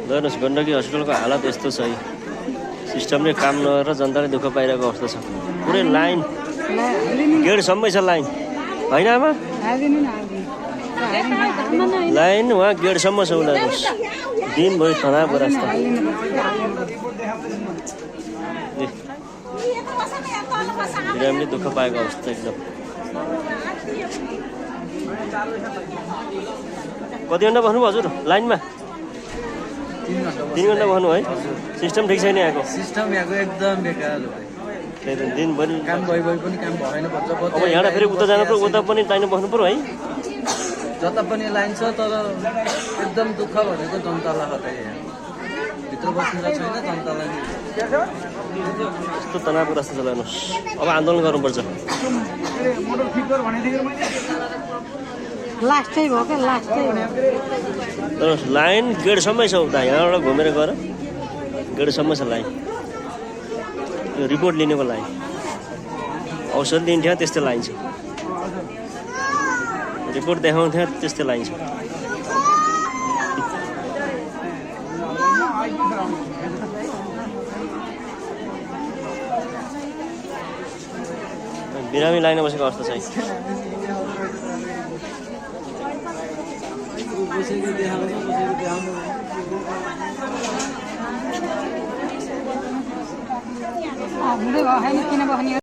हेर्नुहोस् गण्डकी हस्पिटलको हालत यस्तो छ है सिस्टमले काम नगरेर जनताले दुःख पाइरहेको अवस्था छ पुरै लाइन गेटसम्मै छ लाइन होइन आमा लाइन उहाँ गेटसम्म छ उनीहरूको दिनभरि तनाव रास्ता बिरामीले दुःख पाएको अवस्था एकदम कति घन्टा बस्नुभयो हजुर लाइनमा 3 घन्टा बस्नु है सिस्टम ठिक छैन यहाँको सिस्टम यहाँको एकदम बेकार हो त्यही त दिनभरि काम भइ पनि काम भएन पर्छ अब यहाँ फेरि उता जानु पर्यो उता पनि लाइन बस्नु पर्यो है जता पनि लाइन छ तर एकदम दुःख भनेको जनतालाई हो त यहाँ भित्र बस्नु छैन जनतालाई यस्तो तनावको रास्ता चलाउनुहोस् अब आन्दोलन गर्नुपर्छ लास्टै भयो क्या लास्टै लाइन गेटसम्मै छ उता यहाँबाट घुमेर गएर गेटसम्म छ लाइन यो रिपोर्ट लिनेको लाइन औषध लिन्थ्यो त्यस्तै लाइन छ रिपोर्ट देखाउँथ्यो त्यस्तै लाइन छ बिरामी लाइनमा बसेको अवस्था छ हुँदै भयो होइन किन बस्ने